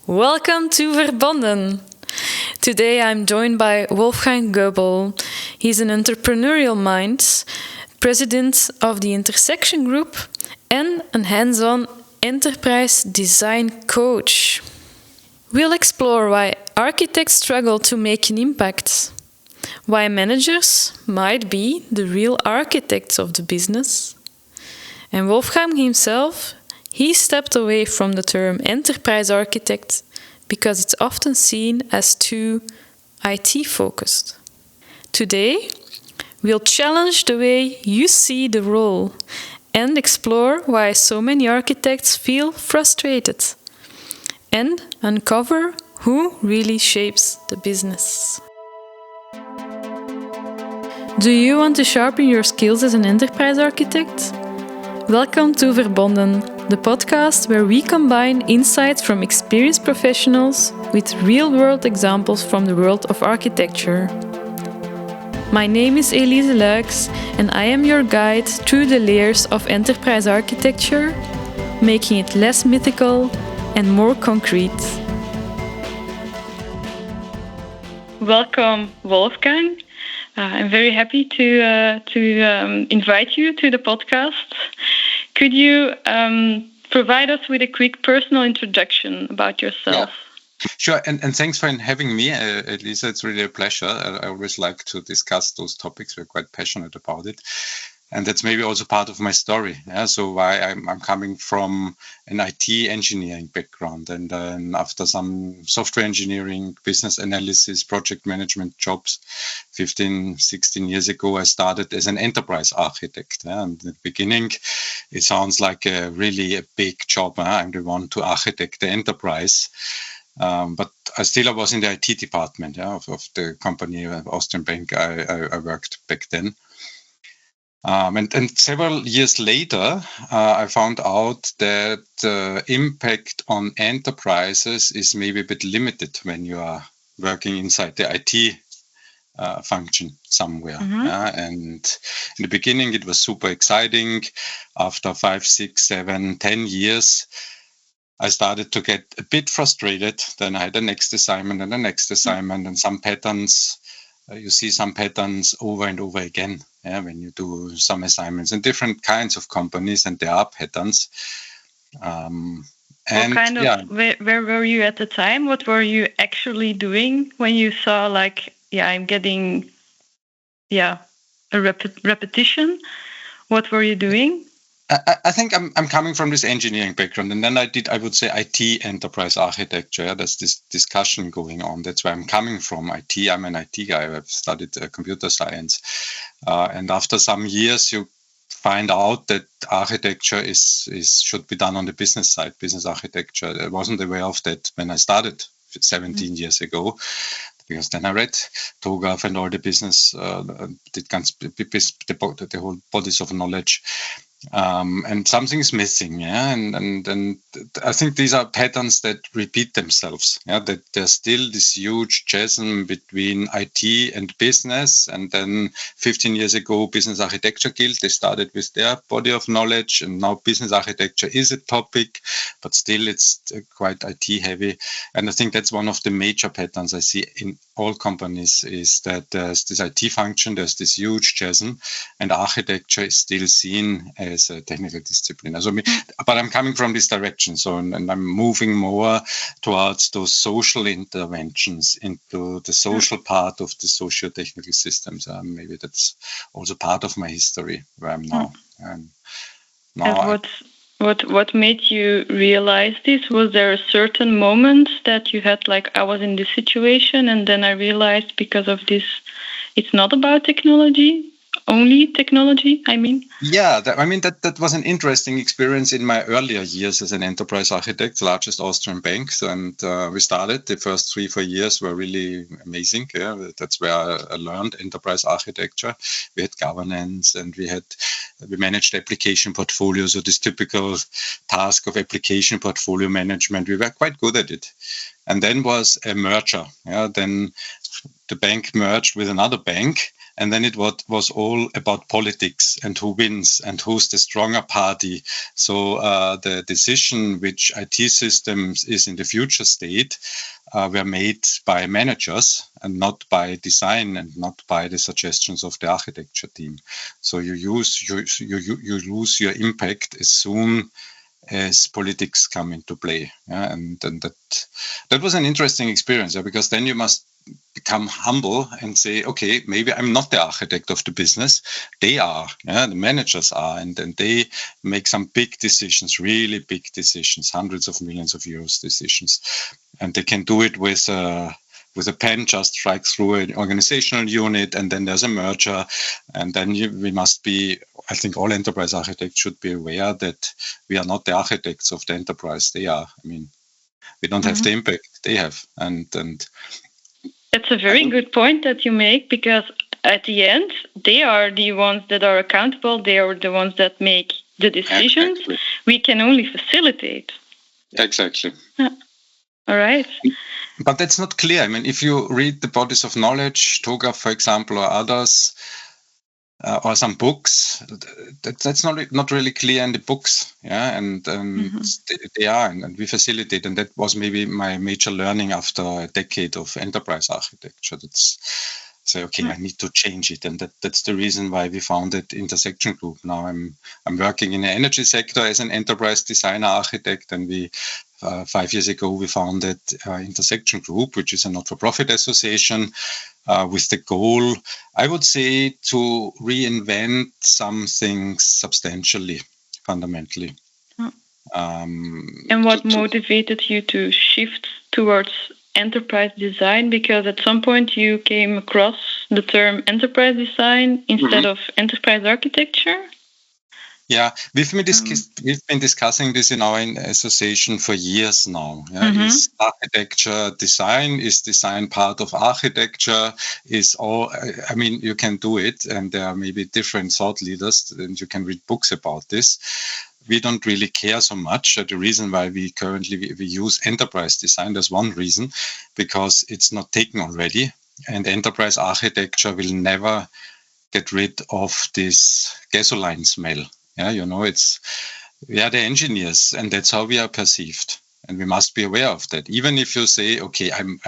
Welcome to Verbonden. Today I'm joined by Wolfgang Goebl. He's an entrepreneurial mind, president of the Intersection Group, and a hands-on enterprise design coach. We'll explore why architects struggle to make an impact, why managers might be the real architects of the business, and Wolfgang himself, he stepped away from the term enterprise architect because it's often seen as too IT-focused. Today, we'll challenge the way you see the role and explore why so many architects feel frustrated and uncover who really shapes the business. Do you want to sharpen your skills as an enterprise architect? Welcome to Verbonden, the podcast where we combine insights from experienced professionals with real-world examples from the world of architecture. My name is Elise Luijks and I am your guide through the layers of enterprise architecture, making it less mythical and more concrete. Welcome, Wolfgang. I'm very happy to invite you to the podcast. Could you provide us with a quick personal introduction about yourself? Yeah. Sure, and thanks for having me, Elisa. It's really a pleasure. I always like to discuss those topics. We're quite passionate about it. And that's maybe also part of my story. Yeah? So why I'm coming from an IT engineering background, and then after some software engineering, business analysis, project management jobs, 15, 16 years ago, I started as an enterprise architect. Yeah? And in the beginning, it sounds like a really big job. I'm the one to architect the enterprise. But I was in the IT department of the company, Austrian Bank. I worked back then. And several years later, I found out that the impact on enterprises is maybe a bit limited when you are working inside the IT function somewhere. Mm-hmm. And in the beginning, it was super exciting. After 5, 6, 7, 10 years, I started to get a bit frustrated. Then I had the next assignment and the next assignment, and some patterns. You see some patterns over and over again when you do some assignments in different kinds of companies, and there are patterns. Where were you at the time? What were you actually doing when you saw I'm getting a repetition? What were you doing? I think I'm coming from this engineering background, and then I would say IT enterprise architecture. There's this discussion going on. That's where I'm coming from. IT. I'm an IT guy. I've studied computer science, and after some years, you find out that architecture should be done on the business side, business architecture. I wasn't aware of that when I started 17 years ago. Because then I read TOGAF and all the business, the whole bodies of knowledge. And something is missing, and I think these are patterns that repeat themselves. That there's still this huge chasm between IT and business. And then 15 years ago, Business Architecture Guild, they started with their body of knowledge, and now business architecture is a topic, but still it's quite IT heavy. And I think that's one of the major patterns I see in all companies, is that there's this IT function, there's this huge chasm, and architecture is still seen as a technical discipline. But I'm coming from this direction, and I'm moving more towards those social interventions into the social part of the socio-technical systems. Maybe that's also part of my history where I'm now. And what made you realize this? Was there a certain moment that you had, I was in this situation, and then I realized because of this, it's not about technology? Only technology, I mean? Yeah, that was an interesting experience in my earlier years as an enterprise architect, largest Austrian bank. And we started, the first 3-4 years were really amazing. Yeah? That's where I learned enterprise architecture. We had governance, and we managed application portfolios, so this typical task of application portfolio management. We were quite good at it. And then was a merger. Then the bank merged with another bank. And then it was all about politics and who wins and who's the stronger party. So the decision which IT systems is in the future state were made by managers and not by design and not by the suggestions of the architecture team. So you lose your impact as soon as politics come into play. Yeah? And that was an interesting experience, because then you must become humble and say, okay, maybe I'm not the architect of the business. They are, the managers are, and then they make some big decisions, really big decisions, hundreds of millions of euros decisions. And they can do it with a pen, just strike through an organizational unit, and then there's a merger. And then we must be, I think all enterprise architects should be aware that we are not the architects of the enterprise. They are. I mean, we don't have the impact they have. And that's a very good point that you make, because at the end, they are the ones that are accountable. They are the ones that make the decisions. Exactly. We can only facilitate. Exactly. Yeah. All right. But that's not clear. I mean, if you read the bodies of knowledge, TOGAF, for example, or others, or some books, that's not really clear in the books. Yeah, and they are, and we facilitate. And that was maybe my major learning after a decade of enterprise architecture. That's say, okay, I need to change it, and that's the reason why we founded Intersection Group. Now I'm working in the energy sector as an enterprise designer architect, and we 5 years ago we founded Intersection Group, which is a not-for-profit association with the goal, I would say, to reinvent some things substantially, fundamentally. And what motivated you to shift towards enterprise design? Because at some point you came across the term enterprise design instead of enterprise architecture. Yeah, we've been discussing this in our association for years now. Yeah? Is architecture design? Is design part of architecture? I mean, you can do it, and there are maybe different thought leaders, and you can read books about this. We don't really care so much. The reason why we currently we use enterprise design, there's one reason, because it's not taken already, and enterprise architecture will never get rid of this gasoline smell. Yeah, we are the engineers, and that's how we are perceived, and we must be aware of that. Even if you say, okay, I'm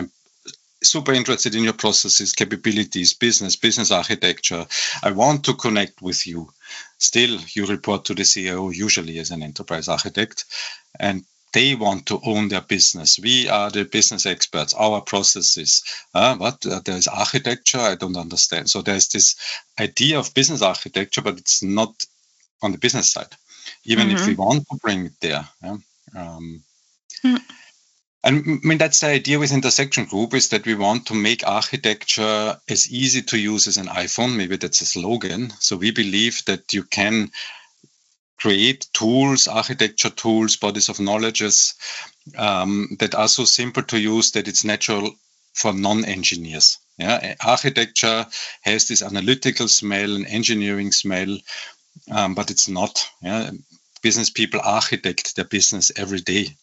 super interested in your processes, capabilities, business architecture, I want to connect with you. Still, you report to the CEO usually as an enterprise architect, and they want to own their business. We are the business experts, our processes. There's architecture, I don't understand. So there's this idea of business architecture, but it's not on the business side, even if we want to bring it there. Yeah? And I mean, that's the idea with Intersection Group, is that we want to make architecture as easy to use as an iPhone. Maybe that's a slogan. So we believe that you can create tools, architecture tools, bodies of knowledges that are so simple to use that it's natural for non-engineers. Yeah? Architecture has this analytical smell, an engineering smell, but it's not. Yeah? Business people architect their business every day,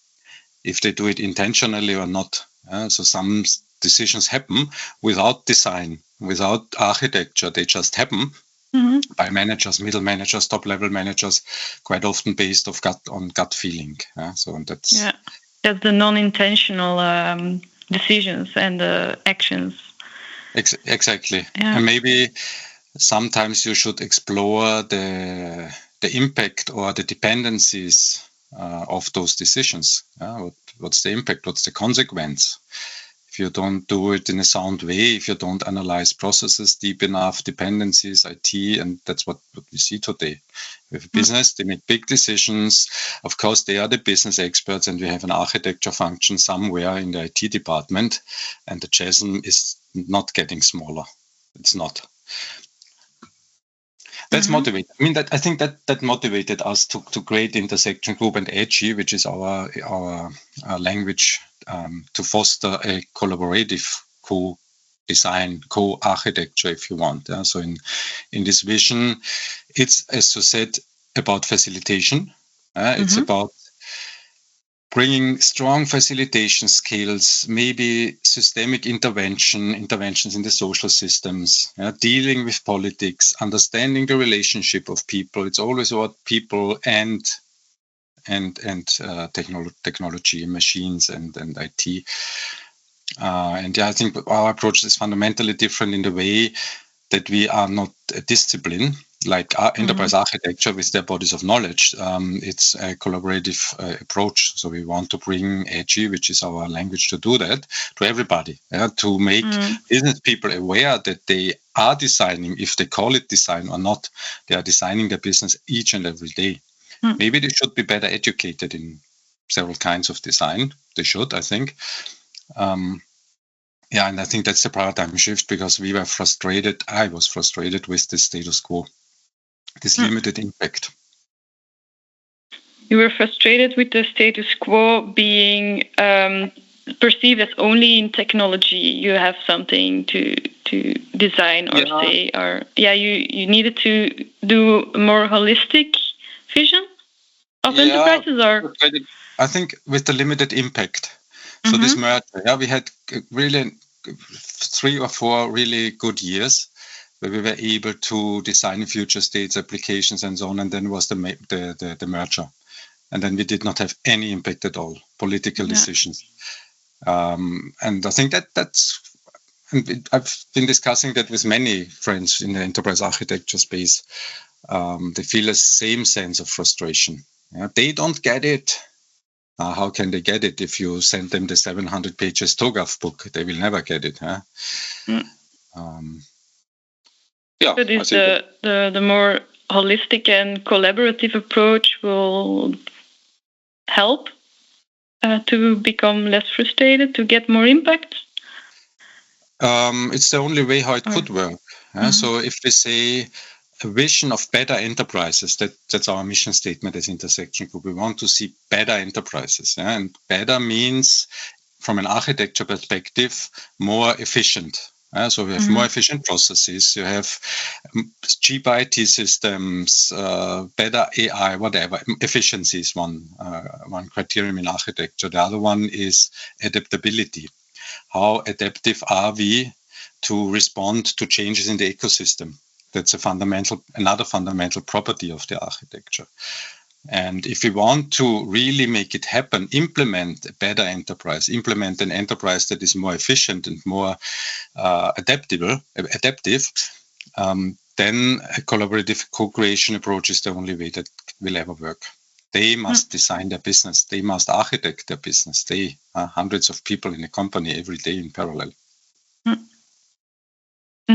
if they do it intentionally or not. So some decisions happen without design, without architecture. They just happen by managers, middle managers, top-level managers, quite often based on gut feeling. So that's the non-intentional decisions and actions. Exactly. And maybe sometimes you should explore the impact or the dependencies of those decisions. What's the impact? What's the consequence? If you don't do it in a sound way, if you don't analyze processes deep enough, dependencies, IT, and that's what we see today. With business, they make big decisions. Of course, they are the business experts, and we have an architecture function somewhere in the IT department, and the chasm is not getting smaller. It's not. That's motivated. I mean, I think that motivated us to create Intersection Group and EDGI, which is our language to foster a collaborative co-design, co-architecture, if you want. So in this vision, it's, as you said, about facilitation. It's about bringing strong facilitation skills, maybe systemic interventions in the social systems, dealing with politics, understanding the relationship of people. It's always about people and technology, machines, and IT. I think our approach is fundamentally different in the way that we are not a discipline like enterprise architecture with their bodies of knowledge. It's a collaborative approach. So we want to bring AGI, which is our language to do that, to everybody, to make business people aware that they are designing, if they call it design or not, they are designing their business each and every day. Maybe they should be better educated in several kinds of design. They should, I think. And I think that's the paradigm shift, because we were frustrated. I was frustrated with the status quo, this limited impact. You were frustrated with the status quo being perceived as only in technology you have something to design or say, or you needed to do a more holistic vision of enterprises, or I think with the limited impact. So this merger, we had really 3 or 4 really good years where we were able to design future states, applications, and so on. And then was the merger, and then we did not have any impact at all. Political decisions, and I think that's. And I've been discussing that with many friends in the enterprise architecture space. They feel the same sense of frustration. They don't get it. How can they get it if you send them the 700 pages TOGAF book? They will never get it. So this the more holistic and collaborative approach will help to become less frustrated, to get more impact? It's the only way how it could work. So if we say a vision of better enterprises, that's our mission statement as Intersection Group. We want to see better enterprises. And better means, from an architecture perspective, more efficient. So we have more efficient processes. You have cheaper IT systems, better AI, whatever. Efficiency is one criterion in architecture. The other one is adaptability. How adaptive are we to respond to changes in the ecosystem? That's another fundamental property of the architecture. And if we want to really make it happen, implement a better enterprise, implement an enterprise that is more efficient and more adaptive, then a collaborative co-creation approach is the only way that will ever work. They must design their business. They must architect their business. They are hundreds of people in a company every day in parallel. And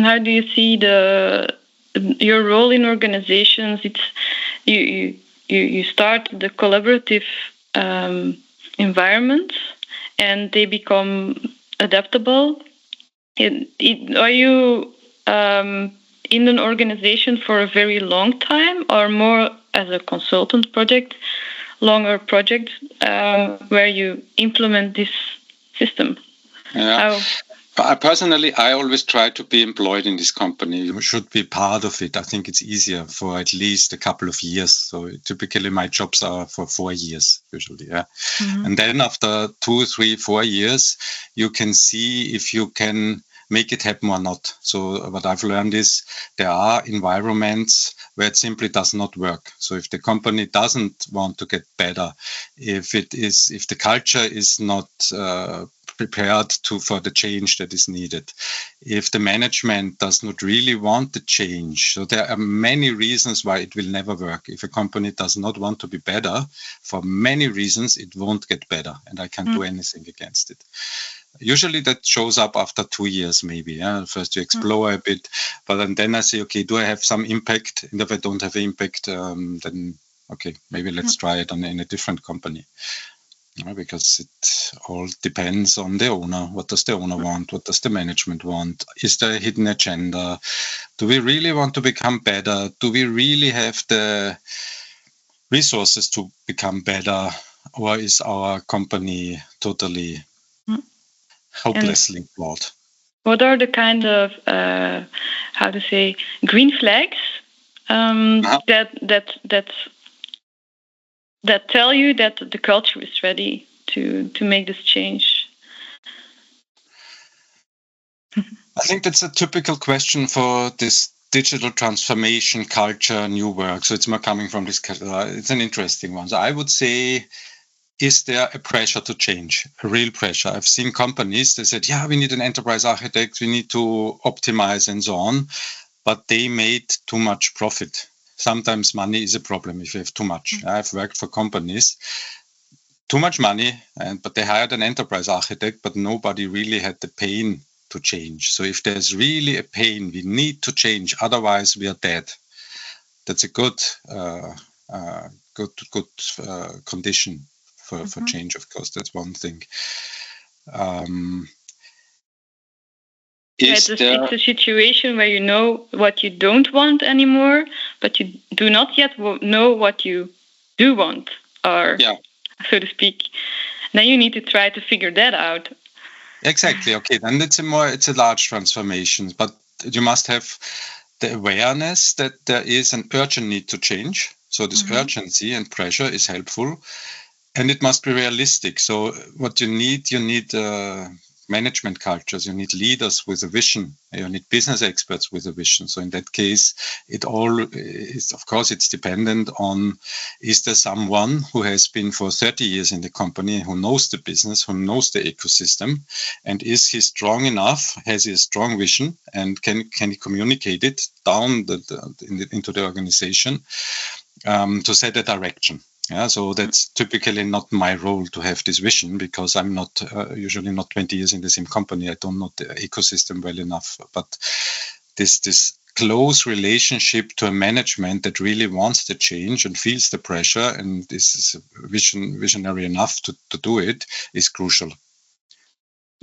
how do you see your role in organizations? It's you start the collaborative environment, and they become adaptable. Are you in an organization for a very long time, or more as a consultant project, longer project, where you implement this system? Personally, I always try to be employed in this company. You should be part of it. I think it's easier for at least a couple of years. So typically my jobs are for 4 years, usually. And then after 2, 3, 4 years, you can see if you can make it happen or not. So what I've learned is there are environments where it simply does not work. So if the company doesn't want to get better, if the culture is not prepared for the change that is needed, if the management does not really want the change. So there are many reasons why it will never work. If a company does not want to be better, for many reasons, it won't get better, and I can't do anything against it. Usually that shows up after 2 years, maybe. First you explore a bit, but then I say, okay, do I have some impact? And if I don't have impact, then okay, maybe let's try it in a different company. Because it all depends on the owner. What does the owner want? What does the management want? Is there a hidden agenda? Do we really want to become better? Do we really have the resources to become better? Or is our company totally hopelessly flawed? What are the kind of, green flags that tell you that the culture is ready to make this change? I think that's a typical question for this digital transformation culture, new work. So it's more coming from this. It's an interesting one. So I would say, is there a pressure to change, a real pressure? I've seen companies, they said, yeah, we need an enterprise architect, we need to optimize and so on, but they made too much profit. Sometimes money is a problem if you have too much. I've worked for companies, too much money, but they hired an enterprise architect, but nobody really had the pain to change. So if there's really a pain, we need to change, otherwise we are dead. That's a good condition for change, of course. That's one thing. It's a situation where you know what you don't want anymore, but you do not yet know what you do want, or so to speak. Then you need to try to figure that out. Exactly. Okay. Then it's a large transformation, but you must have the awareness that there is an urgent need to change. So this urgency and pressure is helpful, and it must be realistic. So what you need management cultures, you need leaders with a vision, you need business experts with a vision. So in that case, it all is, of course, it's dependent on, is there someone who has been for 30 years in the company, who knows the business, who knows the ecosystem, and is he strong enough, has he a strong vision, and can he communicate it down into the organization to set a direction. Yeah, so that's typically not my role to have this vision, because I'm not usually not 20 years in the same company. I don't know the ecosystem well enough. But this close relationship to a management that really wants the change and feels the pressure and is visionary enough to do it is crucial.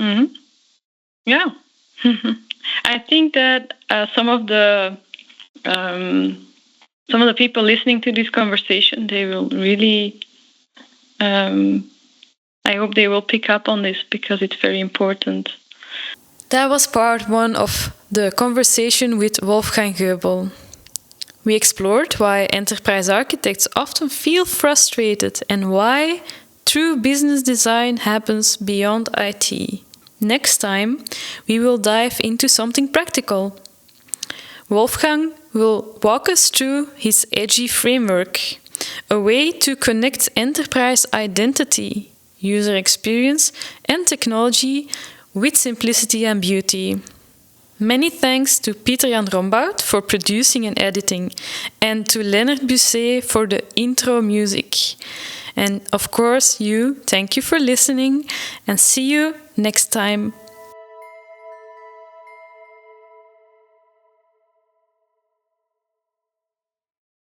Mm-hmm. Yeah, I think that some of the people listening to this conversation, they will really, I hope they will pick up on this, because it's very important. That was part 1 of the conversation with Wolfgang Goebl. We explored why enterprise architects often feel frustrated and why true business design happens beyond IT. Next time, we will dive into something practical. Wolfgang will walk us through his edgy framework, a way to connect enterprise identity, user experience, and technology with simplicity and beauty. Many thanks to Pieter-Jan Rombout for producing and editing, and to Leonard Busset for the intro music. And of course, thank you for listening, and see you next time.